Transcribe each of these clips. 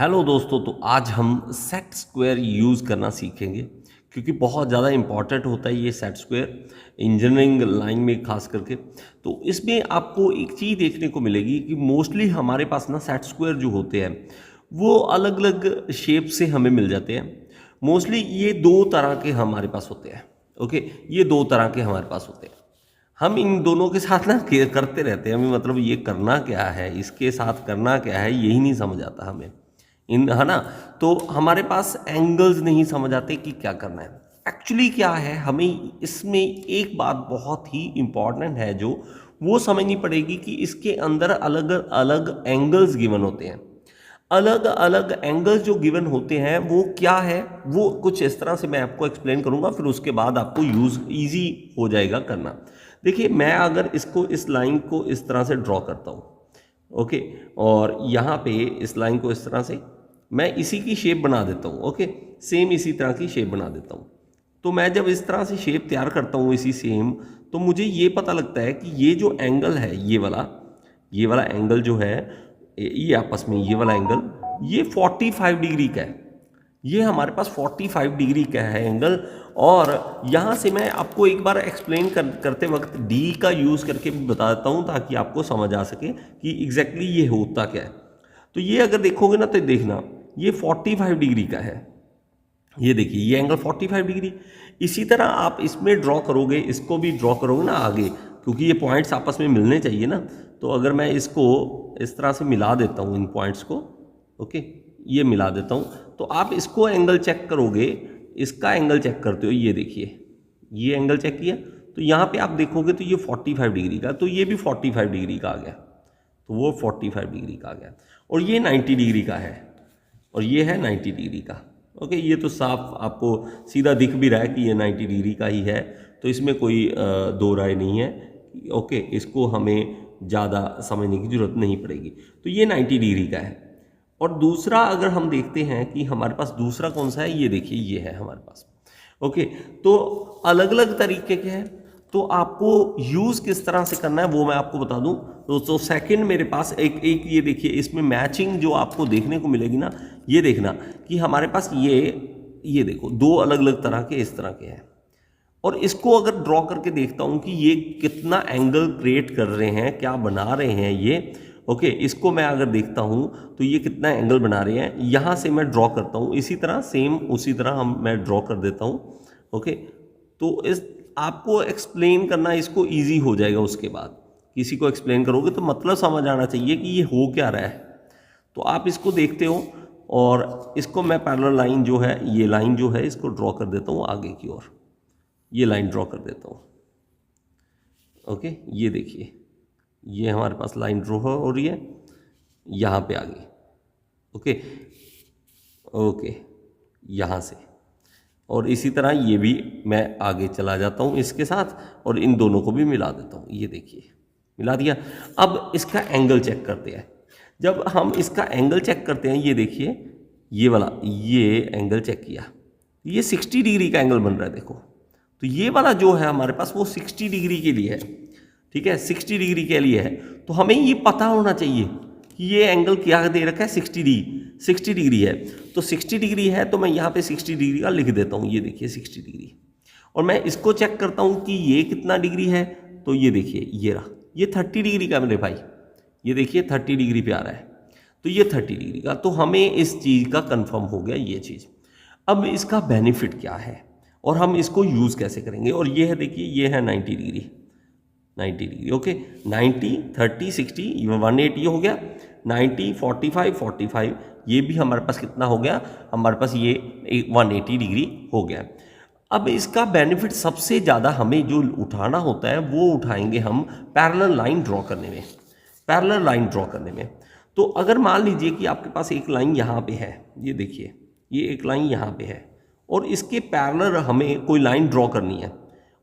Hello दोस्तों, तो आज हम सेट स्क्वायर यूज़ करना सीखेंगे क्योंकि बहुत ज़्यादा इम्पॉर्टेंट होता है ये सेट स्क्वायर इंजीनियरिंग लाइन में खास करके। तो इसमें आपको एक चीज़ देखने को मिलेगी कि मोस्टली हमारे पास ना सेट स्क्वायर जो होते हैं वो अलग अलग शेप से हमें मिल जाते हैं। मोस्टली ये दो तरह के हमारे पास होते हैं। ओके, ये दो तरह के हमारे पास होते हैं। हम इन दोनों के साथ ना करते रहते हैं, हमें मतलब ये करना क्या है, इसके साथ करना क्या है, यही नहीं समझ आता हमें इन, है ना। तो हमारे पास एंगल्स नहीं समझ आते कि क्या करना है एक्चुअली क्या है। हमें इसमें एक बात बहुत ही इम्पॉर्टेंट है जो वो समझनी पड़ेगी कि इसके अंदर अलग अलग एंगल्स गिवन होते हैं। अलग अलग एंगल्स जो गिवन होते हैं वो क्या है, वो कुछ इस तरह से मैं आपको एक्सप्लेन करूंगा, फिर उसके बाद आपको यूज़ ईजी हो जाएगा करना। देखिए, मैं अगर इसको इस लाइन को इस तरह से ड्रॉ करता हूँ, ओके, और यहाँ पे इस लाइन को इस तरह से मैं इसी की शेप बना देता हूँ। ओके, सेम इसी तरह की शेप बना देता हूँ। तो मैं जब इस तरह से शेप तैयार करता हूँ इसी सेम, तो मुझे ये पता लगता है कि ये जो एंगल है, ये वाला एंगल जो है, ये आपस में ये वाला एंगल, ये 45 डिग्री का है। ये हमारे पास 45 डिग्री का है एंगल। और यहाँ से मैं आपको एक बार एक्सप्लेन करते वक्त डी का यूज़ करके भी बता देता हूँ ताकि आपको समझ आ सके कि एग्जैक्टली ये होता क्या है। तो ये अगर देखोगे ना तो देखना, ये 45 डिग्री का है। ये देखिए, ये एंगल 45 डिग्री। इसी तरह आप इसमें ड्रॉ करोगे, इसको भी ड्रॉ करोगे ना आगे, क्योंकि ये पॉइंट्स आपस में मिलने चाहिए ना। तो अगर मैं इसको इस तरह से मिला देता हूँ, इन पॉइंट्स को, ओके, ये मिला देता हूँ, तो आप इसको एंगल चेक करोगे, इसका एंगल चेक करते हो, ये देखिए, ये एंगल चेक किया तो यहाँ पे आप देखोगे तो ये 45 डिग्री का, तो ये भी 45 डिग्री का आ गया, तो वो 45 डिग्री का आ गया। और ये 90 डिग्री का है, और ये है 90 डिग्री का। ओके, ये तो साफ आपको सीधा दिख भी रहा है कि ये 90 डिग्री का ही है, तो इसमें कोई दो राय नहीं है। ओके, इसको हमें ज़्यादा समझने की ज़रूरत नहीं पड़ेगी। तो ये 90 डिग्री का है। और दूसरा अगर हम देखते हैं कि हमारे पास दूसरा कौन सा है, ये देखिए, ये है हमारे पास। ओके, तो अलग अलग तरीके के हैं, तो आपको यूज़ किस तरह से करना है वो मैं आपको बता दूं। तो सेकंड मेरे पास एक ये देखिए, इसमें मैचिंग जो आपको देखने को मिलेगी ना, ये देखना कि हमारे पास ये देखो, दो अलग अलग तरह के इस तरह के हैं। और इसको अगर ड्रॉ करके देखता हूं कि ये कितना एंगल क्रिएट कर रहे हैं, क्या बना रहे हैं ये। ओके, इसको मैं अगर देखता हूं तो ये कितना एंगल बना रहे हैं, यहां से मैं ड्रॉ करता हूं इसी तरह, सेम उसी तरह मैं ड्रॉ कर देता हूं। ओके, तो इस आपको एक्सप्लेन करना इसको ईजी हो जाएगा। उसके बाद किसी को एक्सप्लेन करोगे तो मतलब समझ आना चाहिए कि ये हो क्या रहा है। तो आप इसको देखते हो, और इसको मैं पैरेलल लाइन जो है, ये लाइन जो है, इसको ड्रॉ कर देता हूँ आगे की ओर, ये लाइन ड्रॉ कर देता हूँ। ओके, ये देखिए, ये हमारे पास लाइन ड्रॉ हो रही है यहाँ पे आगे। ओके, ओके, यहाँ से, और इसी तरह ये भी मैं आगे चला जाता हूँ इसके साथ, और इन दोनों को भी मिला देता हूँ। ये देखिए, मिला दिया। अब इसका एंगल चेक करते हैं। जब हम इसका एंगल चेक करते हैं, ये देखिए, ये वाला, ये एंगल चेक किया, ये 60 डिग्री का एंगल बन रहा है, देखो। तो ये वाला जो है हमारे पास वो 60 डिग्री के लिए है, ठीक है, 60 डिग्री के लिए है। तो हमें ये पता होना चाहिए कि ये एंगल क्या दे रखा है, 60 डिग्री है। तो 60 डिग्री है, तो मैं यहाँ पे 60 डिग्री का लिख देता हूँ, ये देखिए 60 डिग्री। और मैं इसको चेक करता हूँ कि ये कितना डिग्री है, तो ये देखिए, ये रहा, ये 30 डिग्री का मेरे भाई, ये देखिए 30 डिग्री पे आ रहा है, तो ये 30 डिग्री का। तो हमें इस चीज़ का कंफर्म हो गया ये चीज़। अब इसका बेनिफिट क्या है और हम इसको यूज़ कैसे करेंगे, और ये है, देखिए, ये है 90 डिग्री, 90 डिग्री। ओके, 90, 30, 60, 180 हो गया, 90, 45, 45, ये भी हमारे पास कितना हो गया, हमारे पास ये 180 डिग्री हो गया। अब इसका बेनिफिट सबसे ज़्यादा हमें जो उठाना होता है वो उठाएंगे हम पैरेलल लाइन ड्रॉ करने में, पैरेलल लाइन ड्रॉ करने में। तो अगर मान लीजिए कि आपके पास एक लाइन यहाँ पे है, ये देखिए, ये एक लाइन यहाँ पे है, और इसके पैरेलल हमें कोई लाइन ड्रॉ करनी है,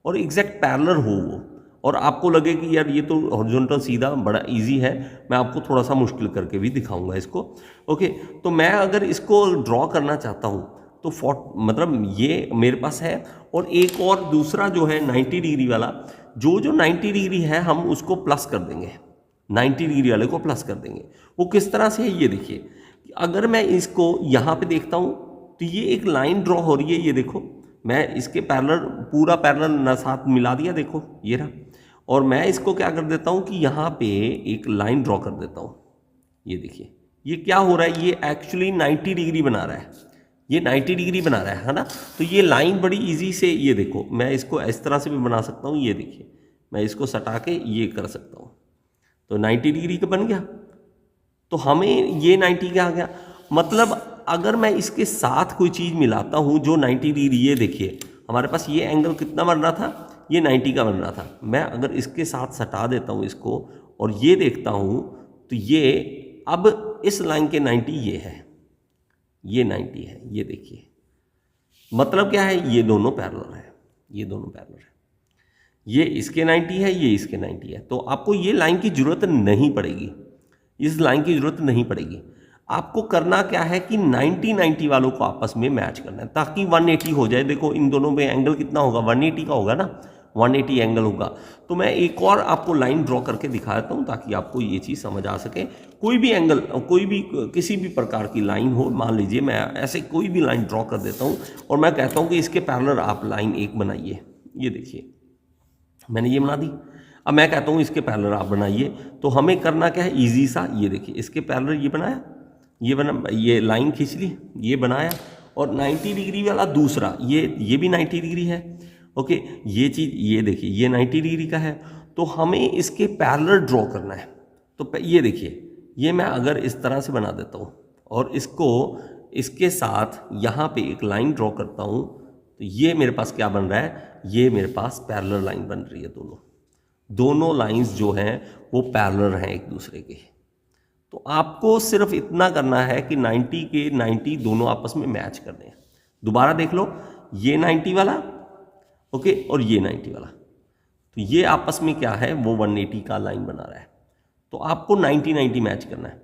और एग्जैक्ट पैरेलल हो वो, और आपको लगे कि यार ये तो हॉरिजॉन्टल सीधा बड़ा इजी है, मैं आपको थोड़ा सा मुश्किल करके भी दिखाऊंगा इसको। ओके, तो मैं अगर इसको ड्रॉ करना चाहता हूँ तो मतलब ये मेरे पास है, और एक और दूसरा जो है 90 डिग्री वाला, जो 90 डिग्री है हम उसको प्लस कर देंगे, 90 डिग्री वाले को प्लस कर देंगे। वो किस तरह से है, ये देखिए, अगर मैं इसको यहाँ पे देखता हूँ तो ये एक लाइन ड्रॉ हो रही है, ये देखो मैं इसके पैरेलल पूरा पैरेलल न साथ मिला दिया, देखो ये रहा। और मैं इसको क्या कर देता हूँ कि यहाँ पे एक लाइन ड्रॉ कर देता हूँ, ये देखिए ये क्या हो रहा है, ये एक्चुअली 90 डिग्री बना रहा है, ये 90 डिग्री बना रहा है ना। तो ये लाइन बड़ी इजी से, ये देखो मैं इसको इस तरह से भी बना सकता हूँ, ये देखिए मैं इसको सटा के ये कर सकता हूँ, तो 90 डिग्री का बन गया। तो हमें ये 90 का आ गया, मतलब अगर मैं इसके साथ कोई चीज़ मिलाता हूँ जो 90 डिग्री, ये देखिए हमारे पास ये एंगल कितना बन रहा था, ये 90 का बन रहा था। मैं अगर इसके साथ सटा देता हूँ इसको और ये देखता हूँ तो ये अब इस लाइन के 90 ये है, ये 90 है, ये देखिए मतलब क्या है, ये दोनों पैरेलल है, ये दोनों पैरेलल है, ये इसके 90 है, ये इसके 90 है। तो आपको ये लाइन की ज़रूरत नहीं पड़ेगी, इस लाइन की ज़रूरत नहीं पड़ेगी। आपको करना क्या है कि 90-90 वालों को आपस में मैच करना है ताकि 180 हो जाए। देखो इन दोनों में एंगल कितना होगा, 180 का होगा ना, 180 एंगल होगा। तो मैं एक और आपको लाइन ड्रॉ करके दिखा देता हूँ ताकि आपको ये चीज़ समझ आ सके। कोई भी एंगल, कोई भी किसी भी प्रकार की लाइन हो, मान लीजिए मैं ऐसे कोई भी लाइन ड्रॉ कर देता हूँ और मैं कहता हूँ कि इसके पैरेलल आप लाइन एक बनाइए, ये देखिए मैंने ये बना दी। अब मैं कहता हूँ इसके पैरेलल आप बनाइए, तो हमें करना क्या है, इजी सा, ये देखिए इसके पैरेलल ये बनाया, ये लाइन खींच ली, ये बनाया, और 90 डिग्री वाला दूसरा ये भी 90 डिग्री है। ओके, ये चीज़ ये देखिए ये 90 डिग्री का है, तो हमें इसके पैरेलल ड्रॉ करना है। तो ये देखिए ये मैं अगर इस तरह से बना देता हूँ और इसको इसके साथ यहाँ पे एक लाइन ड्रॉ करता हूँ, तो ये मेरे पास क्या बन रहा है, ये मेरे पास पैरेलल लाइन बन रही है। दोनों लाइंस जो हैं वो पैरेलल हैं एक दूसरे के। तो आपको सिर्फ इतना करना है कि 90 के 90 दोनों आपस में मैच करने हैं। दोबारा देख लो, ये 90 वाला ओके और ये 90 वाला, तो ये आपस में क्या है, वो 180 का लाइन बना रहा है। तो आपको 90-90 मैच करना है।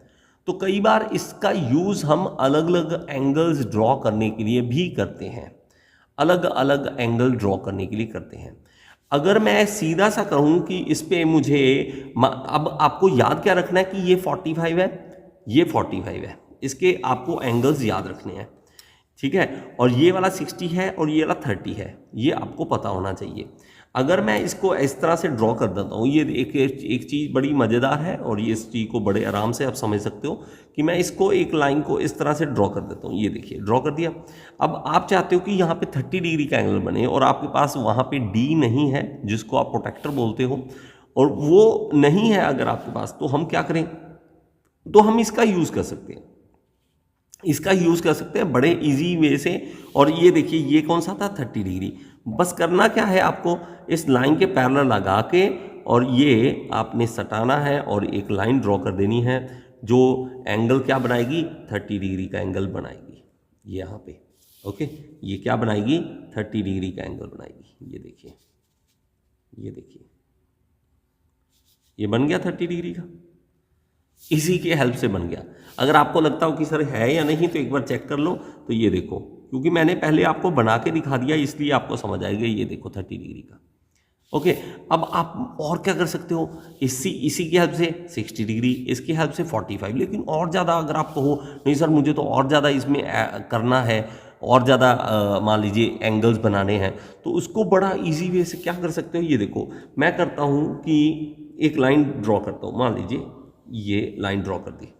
तो कई बार इसका यूज़ हम अलग अलग एंगल्स ड्रॉ करने के लिए भी करते हैं, अलग अलग एंगल ड्रॉ करने के लिए करते हैं। अगर मैं सीधा सा कहूँ कि इस पे मुझे, अब आपको याद क्या रखना है कि ये 45 है, ये 45 है, इसके आपको एंगल्स याद रखने हैं, ठीक है। और ये वाला 60 है और ये वाला 30 है, ये आपको पता होना चाहिए। अगर मैं इसको इस तरह से ड्रॉ कर देता हूँ, ये एक चीज़ बड़ी मज़ेदार है और ये इस चीज़ को बड़े आराम से आप समझ सकते हो कि मैं इसको एक लाइन को इस तरह से ड्रॉ कर देता हूँ। ये देखिए ड्रॉ कर दिया। अब आप चाहते हो कि यहाँ पे 30 डिग्री का एंगल बने और आपके पास वहाँ पे डी नहीं है जिसको आप प्रोटेक्टर बोलते हो, और वो नहीं है अगर आपके पास, तो हम क्या करें, तो हम इसका यूज़ कर सकते हैं, इसका यूज़ कर सकते हैं बड़े इजी वे से। और ये देखिए ये कौन सा था, 30 डिग्री। बस करना क्या है, आपको इस लाइन के पैरेलल लगा के और ये आपने सटाना है और एक लाइन ड्रॉ कर देनी है जो एंगल क्या बनाएगी, 30 डिग्री का एंगल बनाएगी ये यहाँ पे। ओके, ये क्या बनाएगी, 30 डिग्री का एंगल बनाएगी। ये देखिए, ये देखिए ये बन गया 30 डिग्री का, इसी के हेल्प से बन गया। अगर आपको लगता हो कि सर है या नहीं तो एक बार चेक कर लो। तो ये देखो, क्योंकि मैंने पहले आपको बना के दिखा दिया इसलिए आपको समझ आएगा। ये देखो 30 डिग्री का। ओके, अब आप और क्या कर सकते हो, इसी की हेल्प से 60 डिग्री, इसकी हेल्प से 45। लेकिन और ज़्यादा अगर आप कहो नहीं सर मुझे तो और ज़्यादा इसमें करना है, और ज़्यादा मान लीजिए एंगल्स बनाने हैं, तो उसको बड़ा ईजी वे से क्या कर सकते हो। ये देखो मैं करता हूँ कि एक लाइन ड्रॉ करता हूँ, मान लीजिए ये लाइन ड्रॉ कर दी।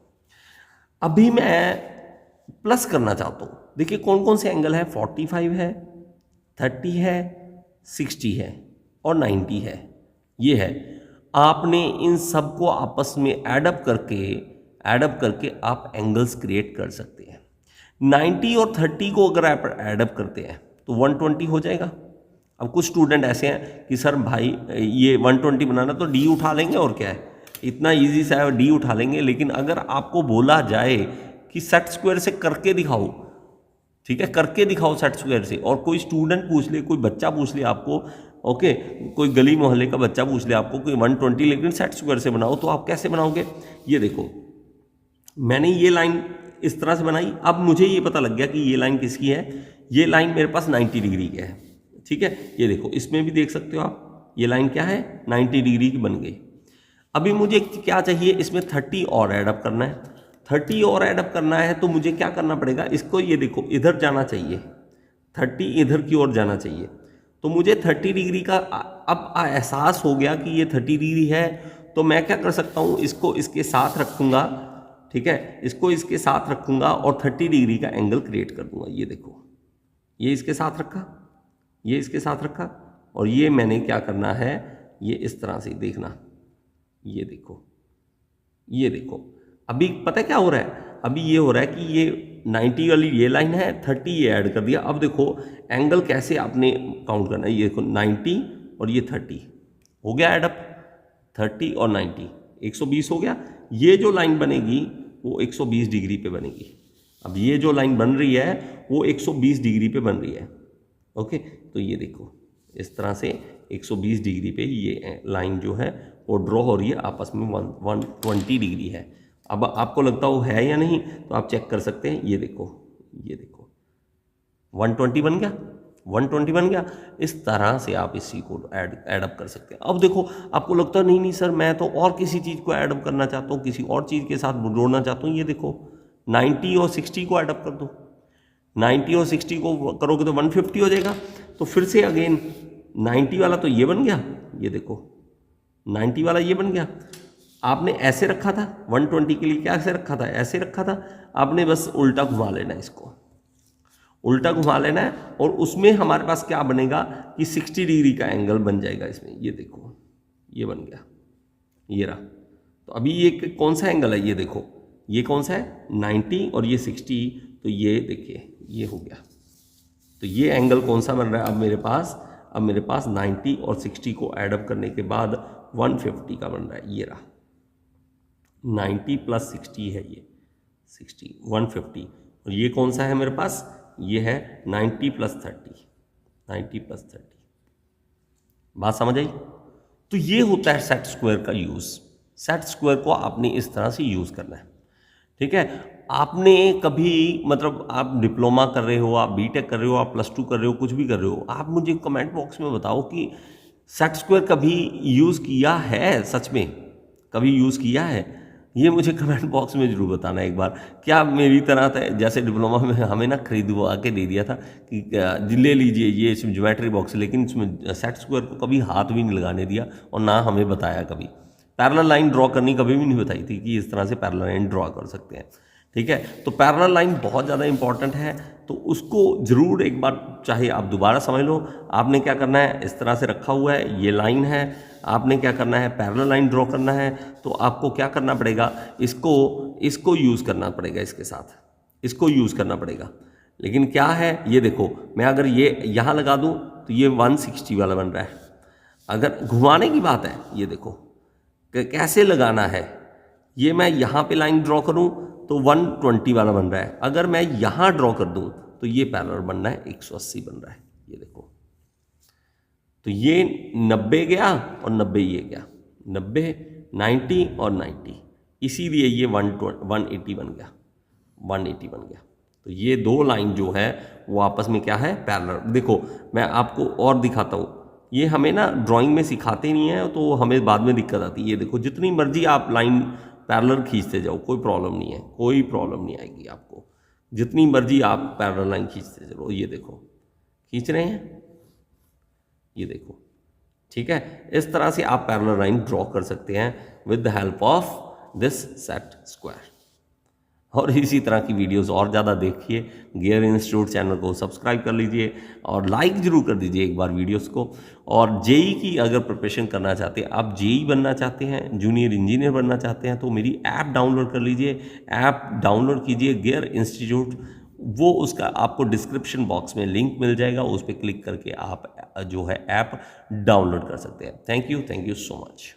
अभी मैं प्लस करना चाहता हूँ। देखिए कौन कौन से एंगल है, 45 है, 30 है, 60 है और 90 है। ये है, आपने इन सब को आपस में एडअप करके आप एंगल्स क्रिएट कर सकते हैं। 90 और 30 को अगर आप एडअप करते हैं तो 120 हो जाएगा। अब कुछ स्टूडेंट ऐसे हैं कि सर भाई ये 120 बनाना तो डी उठा लेंगे, और क्या है इतना इजी सा है, डी उठा लेंगे। लेकिन अगर आपको बोला जाए कि सेट स्क्वायर से करके दिखाओ, ठीक है, करके दिखाओ सेट स्क्वायर से, और कोई स्टूडेंट पूछ ले, कोई बच्चा पूछ ले आपको, ओके, कोई गली मोहल्ले का बच्चा पूछ ले आपको कोई 120 लेकिन सेट स्क्वायर से बनाओ, तो आप कैसे बनाओगे। ये देखो मैंने ये लाइन इस तरह से बनाई। अब मुझे ये पता लग गया कि ये लाइन किसकी है, ये लाइन मेरे पास 90 डिग्री की है, ठीक है। ये देखो इसमें भी देख सकते हो आप, ये लाइन क्या है, 90 डिग्री की बन गई। अभी मुझे क्या चाहिए, इसमें 30 और एडअप करना है। 30 और ऐडअप करना है तो मुझे क्या करना पड़ेगा, इसको ये देखो इधर जाना चाहिए, 30 इधर की ओर जाना चाहिए। तो मुझे 30 डिग्री का अब एहसास हो गया कि ये 30 डिग्री है, तो मैं क्या कर सकता हूँ, इसको इसके साथ रखूँगा, ठीक है, इसको इसके साथ रखूँगा और 30 डिग्री का एंगल क्रिएट कर दूँगा। ये देखो, ये इसके साथ रखा, ये इसके साथ रखा, और ये मैंने क्या करना है, ये इस तरह से देखना, ये देखो, ये देखो। अभी पता है क्या हो रहा है, अभी ये हो रहा है कि ये 90 वाली ये लाइन है, 30 ये ऐड कर दिया। अब देखो एंगल कैसे आपने काउंट करना है, ये देखो 90 और ये 30 हो गया ऐडअप, 30 और 90 120 हो गया। ये जो लाइन बनेगी वो 120 डिग्री पे बनेगी। अब ये जो लाइन बन रही है वो 120 डिग्री पे बन रही है। ओके, तो ये देखो इस तरह से 120 डिग्री पे ये लाइन जो है वो ड्रॉ हो रही है, आपस में 120 डिग्री है। अब आपको लगता हो है या नहीं, तो आप चेक कर सकते हैं। ये देखो, ये देखो 120 बन गया, 120 बन गया। इस तरह से आप इसी को ऐडअप कर सकते हैं। अब देखो आपको लगता है नहीं नहीं सर मैं तो और किसी चीज़ को ऐडअप करना चाहता हूँ, किसी और चीज़ के साथ जोड़ना चाहता हूँ। ये देखो 90 और 60 को ऐडअप कर दो, 90 और 60 को करोगे तो 150 हो जाएगा। तो फिर से अगेन 90 वाला तो ये बन गया, ये देखो 90 वाला ये बन गया। आपने ऐसे रखा था 120 के लिए, क्या ऐसे रखा था, ऐसे रखा था, आपने बस उल्टा घुमा लेना है, इसको उल्टा घुमा लेना है और उसमें हमारे पास क्या बनेगा कि 60 डिग्री का एंगल बन जाएगा इसमें। ये देखो ये बन गया, ये रहा। तो अभी ये कौन सा एंगल है, ये देखो ये कौन सा है 90 और ये 60, तो ये देखिए ये हो गया। तो ये एंगल कौन सा बन रहा है अब मेरे पास 90 और 60 को ऐडअप करने के बाद 150 का बन रहा है। ये रहा 90 प्लस 60 है, ये 60 150, और ये कौन सा है मेरे पास, ये है 90 प्लस 30, 90 प्लस 30। बात समझ आई? तो ये होता है सेट स्क्वायर का यूज़। सेट स्क्वायर को आपने इस तरह से यूज़ करना है, ठीक है। आपने कभी मतलब आप डिप्लोमा कर रहे हो, आप बीटेक कर रहे हो, आप +2 कर रहे हो, कुछ भी कर रहे हो, आप मुझे कमेंट बॉक्स में बताओ कि सेट स्क्वायर कभी यूज़ किया है, सच में कभी यूज़ किया है? ये मुझे कमेंट बॉक्स में जरूर बताना एक बार। क्या मेरी तरह था, जैसे डिप्लोमा में हमें ना खरीदवा के दे दिया था कि ले लीजिए ये इसमें ज्योमेट्री बॉक्स, लेकिन इसमें सेट स्क्वायर को कभी हाथ भी नहीं लगाने दिया और ना हमें बताया कभी। पैरेलल लाइन ड्रॉ करनी कभी भी नहीं बताई थी कि इस तरह से पैरेलल लाइन ड्रॉ कर सकते हैं, ठीक है। तो पैरेलल लाइन बहुत ज़्यादा इंपॉर्टेंट है, तो उसको ज़रूर एक बार चाहे आप दोबारा समझ लो। आपने क्या करना है, इस तरह से रखा हुआ है, ये लाइन है, आपने क्या करना है, पैरेलल लाइन ड्रॉ करना है। तो आपको क्या करना पड़ेगा, इसको यूज़ करना पड़ेगा, इसके साथ इसको यूज़ करना पड़ेगा। लेकिन क्या है, ये देखो मैं अगर ये यहाँ लगा दूँ तो ये 160 वाला बन रहा है। अगर घुमाने की बात है, ये देखो कैसे लगाना है, ये मैं यहाँ पे लाइन ड्रॉ करूँ तो 120 वाला बन रहा है। अगर मैं यहाँ ड्रॉ कर दूँ तो ये पैरेलल बनना है 180 बन रहा है। ये देखो, तो ये 90 गया और 90 ये गया, 90 90 और 90, इसीलिए ये 180 बन गया, 180 बन गया। तो ये दो लाइन जो है वो आपस में क्या है, पैरेलल। देखो मैं आपको और दिखाता हूँ, ये हमें ना ड्राइंग में सिखाते नहीं है तो हमें बाद में दिक्कत आती है। ये देखो जितनी मर्जी आप लाइन पैरेलल खींचते जाओ, कोई प्रॉब्लम नहीं है, कोई प्रॉब्लम नहीं आएगी आपको, जितनी मर्जी आप पैरेलल लाइन खींचते चलो। ये देखो खींच रहे हैं, ये देखो, ठीक है। इस तरह से आप पैरेलल लाइन ड्रॉ कर सकते हैं with the help of this set square. और इसी तरह की वीडियोस और ज़्यादा देखिए, गियर इंस्टीट्यूट चैनल को सब्सक्राइब कर लीजिए और लाइक ज़रूर कर दीजिए एक बार वीडियोस को। और जेई की अगर प्रिपरेशन करना चाहते हैं, आप जेई बनना चाहते हैं, जूनियर इंजीनियर बनना चाहते हैं, तो मेरी ऐप डाउनलोड कर लीजिए। ऐप डाउनलोड कीजिए गियर इंस्टीट्यूट, वो उसका आपको डिस्क्रिप्शन बॉक्स में लिंक मिल जाएगा, उस पर क्लिक करके आप जो है ऐप डाउनलोड कर सकते हैं। Thank you so much.